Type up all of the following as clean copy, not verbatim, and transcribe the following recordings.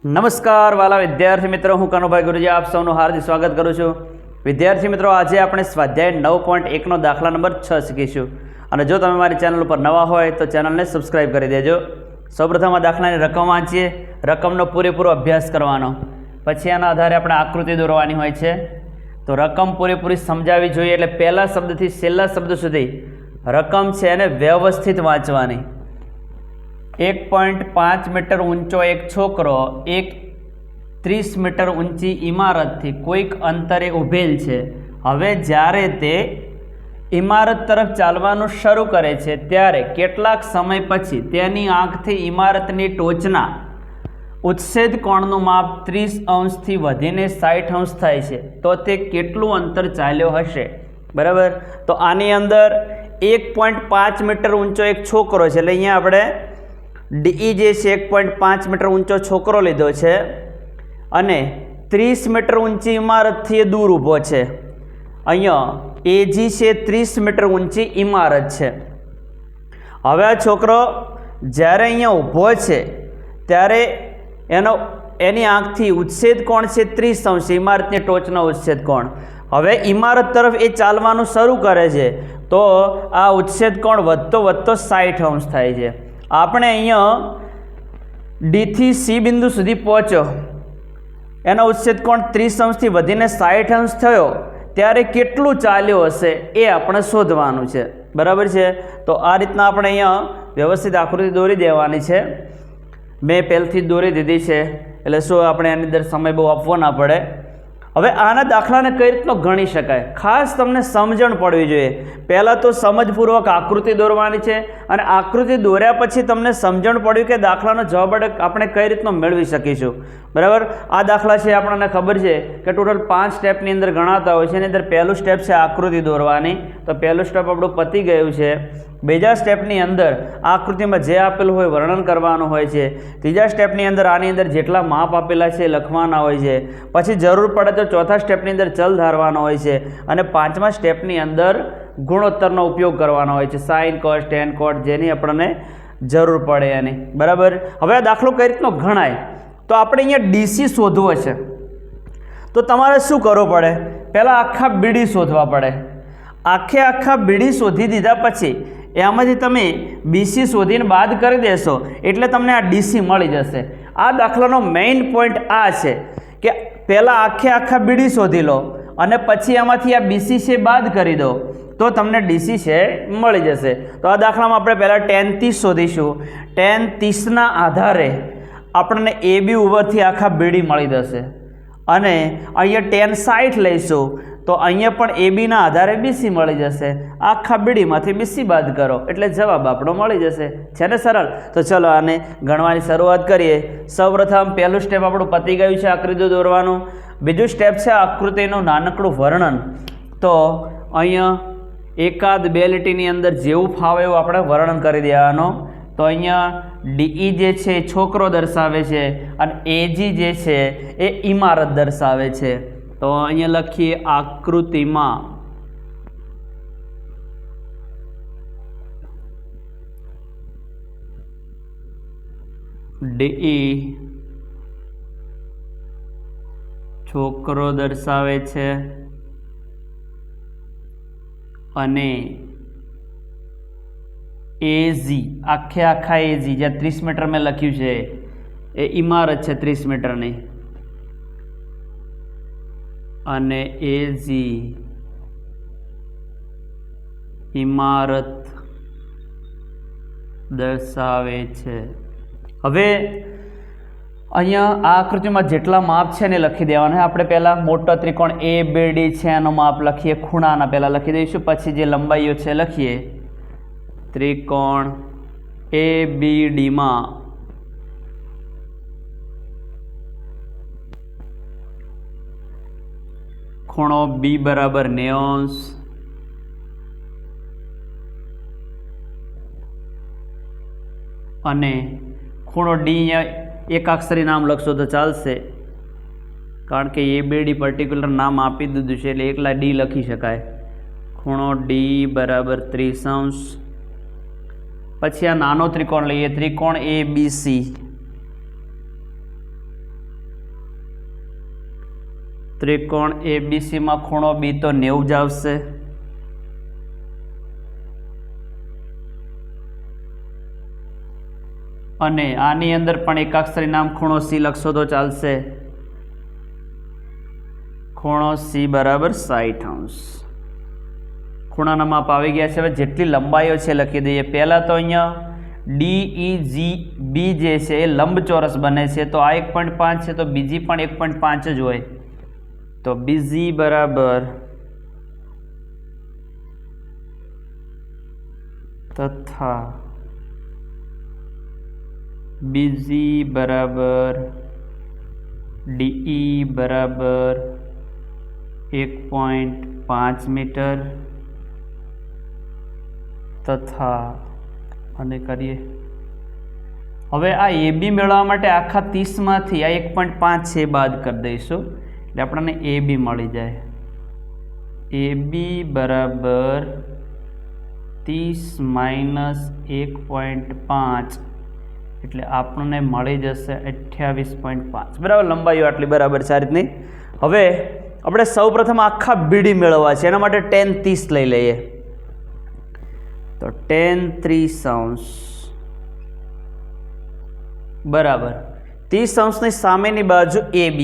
નમસ્કાર વાલા વિદ્યાર્થી મિત્રો, હું કનુભાઈ ગુરુજી આપ સૌનું હાર્દિક સ્વાગત કરું છું. વિદ્યાર્થી મિત્રો, આજે આપણે સ્વાધ્યાય 9.1નો દાખલા નંબર 6 શીખીશું. અને જો તમે મારી ચેનલ ઉપર નવા હોય તો ચેનલને સબસ્ક્રાઈબ કરી દેજો. સૌપ્રથમ આ દાખલાની રકમ વાંચીએ, રકમનો પૂરેપૂરો અભ્યાસ કરવાનો, પછી એના આધારે આપણે આકૃતિ દોરવાની હોય છે. તો રકમ પૂરેપૂરી સમજાવી જોઈએ, એટલે પહેલા શબ્દથી છેલ્લા શબ્દ સુધી રકમ છે એને વ્યવસ્થિત વાંચવાની. 1.5 મીટર ઊંચો એક છોકરો એક 30 મીટર ઊંચી ઇમારતથી કોઈક અંતરે ઊભેલ છે. હવે જ્યારે તે ઇમારત તરફ ચાલવાનું શરૂ કરે છે ત્યારે કેટલાક સમય પછી તેની આંખથી ઇમારતની ટોચના ઉચ્છેદ કોણનું માપ 30 અંશથી વધીને 60 અંશ થાય છે. તો તે કેટલું અંતર ચાલ્યો હશે? બરાબર. તો આની અંદર 1.5 મીટર ઊંચો એક છોકરો છે, એટલે અહીંયા આપણે ડીઈ જે છે 1.5 મીટર ઊંચો છોકરો લીધો છે અને 30 મીટર ઊંચી ઇમારતથી એ દૂર ઊભો છે. અહીંયા એજી છે 30 મીટર ઊંચી ઇમારત છે. હવે આ છોકરો જ્યારે અહીંયા ઊભો છે ત્યારે એની આંખથી ઉચ્છેદ કોણ છે 30 અંશ, ઇમારતની ટોચનો ઉચ્છેદ કોણ. હવે ઇમારત તરફ એ ચાલવાનું શરૂ કરે છે તો આ ઉચ્છેદ કોણ વધતો 60 અંશ થાય છે. આપણે અહીંયા ડીથી સી બિંદુ સુધી પહોંચ્યો, એનો ઉચ્છેદ કોણ 30 અંશથી વધીને 60 અંશ થયો, ત્યારે કેટલું ચાલ્યો હશે એ આપણે શોધવાનું છે. બરાબર છે. તો આ રીતના આપણે અહીંયા વ્યવસ્થિત આકૃતિ દોરી દેવાની છે. મેં પહેલથી જ દોરી દીધી છે, એટલે શું આપણે એની અંદર સમય બહુ આપવો ના પડે. હવે આના દાખલાને કઈ રીતનો ગણી શકાય, ખાસ તમને સમજણ પડવી જોઈએ. પહેલાં તો સમજપૂર્વક આકૃતિ દોરવાની છે, અને આકૃતિ દોર્યા પછી તમને સમજણ પડ્યું કે દાખલાનો જવાબ આપણે કઈ રીતનો મેળવી શકીશું. બરાબર. આ દાખલા છે આપણને ખબર છે કે ટોટલ 5 સ્ટેપની અંદર ગણાતા હોય છે. એની અંદર પહેલું સ્ટેપ છે આકૃતિ દોરવાની, તો પહેલું સ્ટેપ આપણું પતી ગયું છે. બીજા સ્ટેપની અંદર આકૃતિમાં જે આપેલું હોય વર્ણન કરવાનું હોય છે. ત્રીજા સ્ટેપની અંદર આની અંદર જેટલા માપ આપેલા છે એ લખવાના હોય છે. પછી જરૂર પડે તો ચોથા સ્ટેપની અંદર ચલ ધારવાનો હોય છે. અને પાંચમા સ્ટેપની અંદર ગુણોત્તરનો ઉપયોગ કરવાનો હોય છે, સાઇન કોસ ટેન કોટ, જેની આપણને જરૂર પડે એની. બરાબર. હવે આ દાખલો કઈ રીતનો ગણાય, તો આપણે અહીંયા ડીસી શોધવો છે. તો તમારે શું કરવું પડે? પહેલાં આખા બીડી શોધવા પડે. આખા બીડી શોધી દીધા પછી એમાંથી તમે બીસી શોધીને બાદ કરી દેશો એટલે તમને આ ડીસી મળી જશે. આ દાખલાનો મેઇન પોઈન્ટ આ છે કે પહેલાં આખા બીડી શોધી લો અને પછી એમાંથી આ બીસી છે બાદ કરી દો તો તમને ડીસી છે મળી જશે. તો આ દાખલામાં આપણે પહેલાં tan 30 શોધીશું. tan 30ના આધારે આપણને એ બી ઉપરથી આખા બીડી મળી જશે. અને અહીંયા tan 60 લઈશું તો અહીંયા પણ એ બીના આધારે બીસી મળી જશે. આખા બીડીમાંથી બીસી બાદ કરો એટલે જવાબ આપણો મળી જશે. છે ને સરળ? તો ચલો આને ગણવાની શરૂઆત કરીએ. સૌપ્રથમ પહેલું સ્ટેપ આપણું પતી ગયું છે આકૃતિ દોરવાનું. બીજું સ્ટેપ છે આકૃતિનું નાનકડું વર્ણન. તો અહીંયા એકાદ બે લીટીની અંદર જેવું ફાવે એવું આપણે વર્ણન કરી દેવાનું. તો અહીંયા ડીઈ જે છે એ છોકરો દર્શાવે છે અને એજી જે છે એ ઇમારત દર્શાવે છે. તો અહીંયા લખીએ આકૃતિમાં ડીઈ છોકરો દર્શાવે છે અને એજી આખા એજી જ્યાં 30 મીટર મેં લખ્યું છે એ ઇમારત છે 30 મીટરની, અને એજી ઇમારત દર્શાવે છે. હવે અહીંયા આ આકૃતિમાં જેટલા માપ છે ને લખી દેવાના. આપણે પહેલાં મોટો ત્રિકોણ એ બી ડી છે એનો માપ લખીએ, ખૂણાના પહેલાં લખી દઈશું, પછી જે લંબાઈઓ છે લખીએ. ત્રિકોણ એ બી ડીમાં ખૂણો બી બરાબર 90 અંશ અને ખૂણો ડી અહીંયા એકાક્ષરી નામ લખશો તો ચાલશે, કારણ કે એ બી ડી પર્ટિક્યુલર નામ આપી દીધું છે એટલે એકલા ડી લખી શકાય. ખૂણો ડી બરાબર 30 અંશ. પછી આ નાનો ત્રિકોણ લઈએ, ત્રિકોણ એ બી સી, ત્રિકોણ એબીસીમાં ખૂણો બી તો 90 જ આવશે. અને આની અંદર પણ એકાક્ષરી નામ ખૂણો સી લખશો તો ચાલશે. ખૂણો સી બરાબર 60°. ખૂણાના માપ આવી ગયા છે. હવે જેટલી લંબાઈઓ છે લખી દઈએ. પહેલાં તો અહીંયા DEGB જે છે એ લંબચોરસ બને છે, તો આ 1.5 છે, તો બીજી પણ 1.5 જ હોય. તો બીજી બરાબર તથા બીજી બરાબર DE બરાબર 1.5 મીટર તથા અને કરીએ. હવે આ AB મેળવવા માટે આખા 30માંથી આ 1.5 છે બાદ કરી દઈશું, એટલે આપણને AB મળી જાય. AB બરાબર 30 માઇનસ 1.5 એટલે આપણને મળી જશે 28.5. બરાબર, લંબાઈઓ આટલી બરાબર છે આ રીતની. હવે આપણે સૌપ્રથમ આખા BD મેળવવા છે, એના માટે tan 30 લઈ લઈએ. તો tan 30° બરાબર 30° સામેની બાજુ AB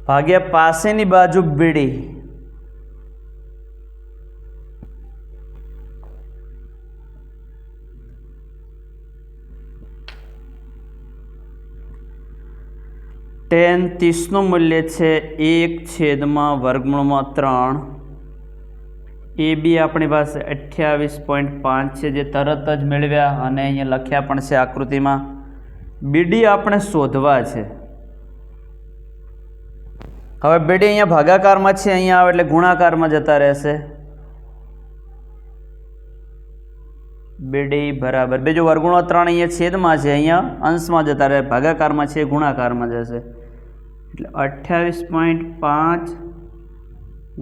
ભાગ્યા પાસેની બાજુ BD tan 30નું મૂલ્ય છે 1/3. AB આપણી પાસે 28.5 છે, જે તરત જ મેળવ્યા અને અહીંયા લખ્યા પણ છે આકૃતિમાં. BD આપણે શોધવા છે. હવે BD અહીંયા ભાગાકારમાં છે, અહીંયા આવે એટલે ગુણાકારમાં જતા રહેશે. BD બરાબર બીજું વર્ગુણો 3 અહીંયા છેદમાં છે, અહીંયા અંશમાં જતા રહે, ભાગાકારમાં છે, ગુણાકારમાં જશે. એટલે 28.5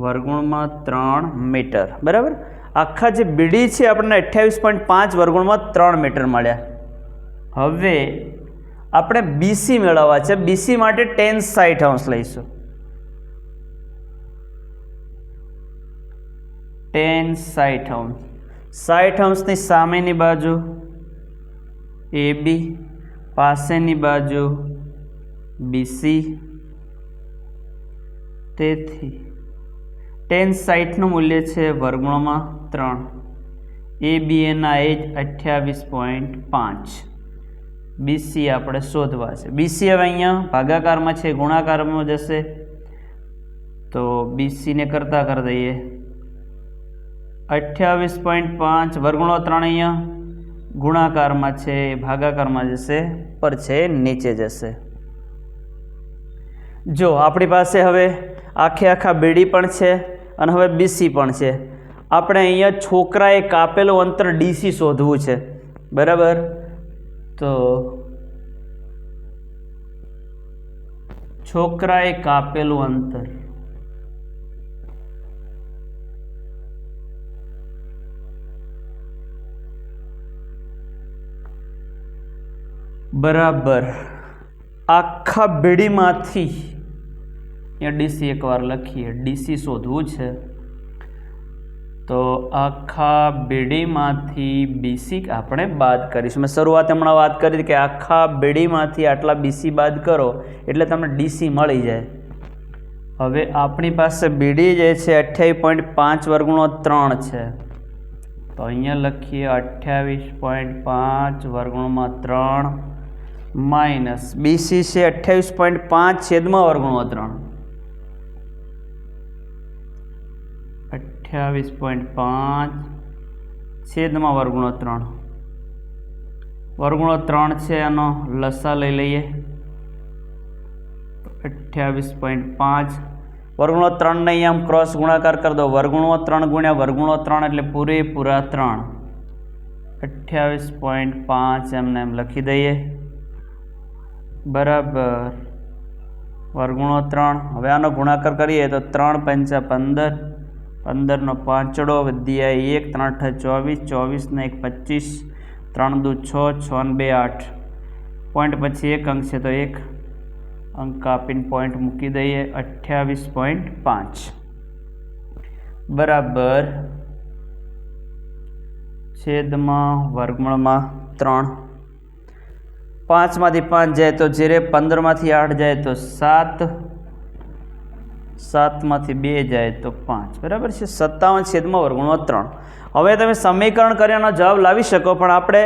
વર્ગુણમાં 3 મીટર. બરાબર, આખા જે BD છે આપણને 28.5 વર્ગુણમાં 3 મીટર મળ્યા. હવે આપણે BC મેળવવા છે. BC માટે tan 60° લઈશું. tan 60°. 60°ની સામેની બાજુ AB, પાસેની બાજુ BC. તેથી tan 60નું મૂલ્ય છે વર્ગુણમાં 3. AB એના એ જ 28.5. BC આપણે શોધવા છે. BC હવે અહીંયા ભાગાકારમાં છે, ગુણાકારમાં જશે, તો BC ને કરતા કરી દઈએ. 28.5 વર્ગુણો 3 અહીંયા ગુણાકારમાં છે, ભાગાકારમાં જશે, પર છે નીચે જશે. જો આપણી પાસે હવે આખા BD પણ છે અને હવે BC પણ છે. આપણે અહીંયા છોકરાએ કાપેલું અંતર DC શોધવું છે. બરાબર, તો છોકરાએ કાપેલું અંતર બરાબર આખા BDમાંથી અહીંયા DC એકવાર લખીએ. DC શોધવું છે, તો આખા BDમાંથી BC આપણે બાદ કરીશું. મેં શરૂઆત હમણાં વાત કરી કે આખા BDમાંથી આટલા BC બાદ કરો એટલે તમને DC મળી જાય. હવે આપણી પાસે BD જે છે 28.5 વર્ગુણો 3 છે, તો અહીંયા લખીએ 28.5 વર્ગુણમાં 3 માઇનસ BC છે 28.5 છેદમાં વર્ગુણો 3. 28.5 છેદમાં વર્ગુણો 3. વર્ગુણો 3 છે, એનો લસા લઈ લઈએ. 28.5 વર્ગુણો 3 ને અહીંયા આમ ક્રોસ ગુણાકાર કરી દો. વર્ગુણો 3 ગુણ્યા વર્ગુણો 3 એટલે પૂરેપૂરા 3. 28.5 એમને એમ લખી દઈએ. બરાબર વર્ગુણો 3. હવે આનો ગુણાકાર કરીએ તો 3 × 5 = 15, 15 નો 5 વધ્યા 1, 3 × 8 = 24, 24 ને 1 = 25, 3 × 2 = 6, 6 ને 2 = 8. પોઈન્ટ પછી 1 અંક છે તો 1 અંક કાપીને પોઈન્ટ મૂકી દઈએ 28.5 બરાબર છેદમાં વર્ગમૂળમાં 3 5માંથી 5 જાય તો 0 15માંથી 8 જાય તો 7 7માંથી 2 જાય તો 5 બરાબર છે 57 છેદમાં વર્ગમૂળમાં 3 હવે તમે સમીકરણ કરીને જવાબ લાવી શકો પણ આપણે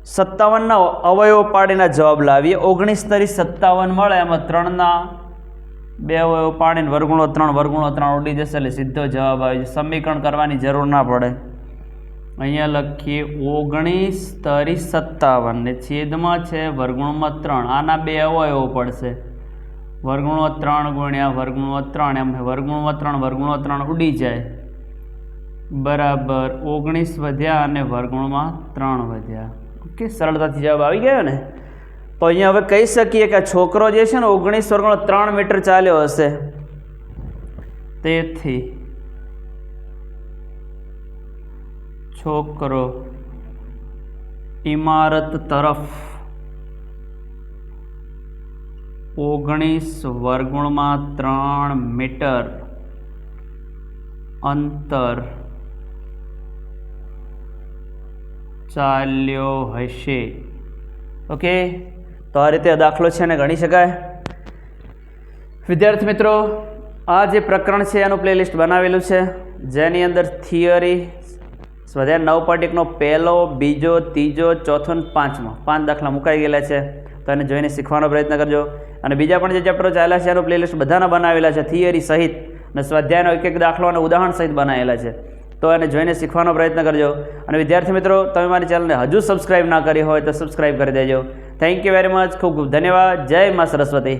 57ના અવયવો પાડીને જવાબ લાવીએ 19 તરી 57 મળે એમાં 3ના 2 અવયવો પાડીને વર્ગમૂળો 3 ઉડી જશે એટલે સીધો જવાબ આવી જશે સમીકરણ કરવાની જરૂર ના પડે અહીંયા લખીએ 19 તરી 57 ને છેદમાં છે વર્ગમૂળમાં 3 આના 2 અવયવો પડશે વર્ગમૂળમાં 3 ગુણ્યા વર્ગમૂળમાં 3 એમ વર્ગમૂળમાં 3 ઉડી જાય બરાબર 19 વધ્યા અને વર્ગમૂળમાં 3 વધ્યા ઓકે સરળતાથી જવાબ આવી ગયો ને તો અહીંયા હવે કહી શકીએ કે આ છોકરો જે છે ને 19 વર્ગમૂળમાં 3 મીટર ચાલ્યો હશે તેથી છોકરો ઇમારત તરફ 19 વર્ગમૂળમાં 3 મીટર અંતર ચાલ્યો હશે ઓકે તો આ રીતે દાખલો છે ને ગણી શકાય વિદ્યાર્થી મિત્રો આ જે પ્રકરણ છે એનું પ્લેલિસ્ટ બનાવેલું છે જેની અંદર થિયરી સ્વાધ્યાય 9.1નો પહેલો બીજો ત્રીજો ચોથો અને 5 દાખલા મુકાઈ ગયેલા છે તો એને જોઈને શીખવાનો પ્રયત્ન કરજો અને બીજા પણ જે ચેપ્ટરો ચાલ્યા છે એનું પ્લેલિસ્ટ બધાના બનાવેલા છે થિયરી સહિત અને સ્વાધ્યાયનો એક દાખલો અને ઉદાહરણ સહિત બનાવેલા છે તો એને જોઈને શીખવાનો પ્રયત્ન કરજો અને વિદ્યાર્થી મિત્રો તમે મારી ચેનલને હજુ સબસ્ક્રાઈબ ના કરી હોય તો સબસ્ક્રાઈબ કરી દેજો થેન્ક યુ વેરી મચ ખૂબ ખૂબ ધન્યવાદ જય મા સરસ્વતી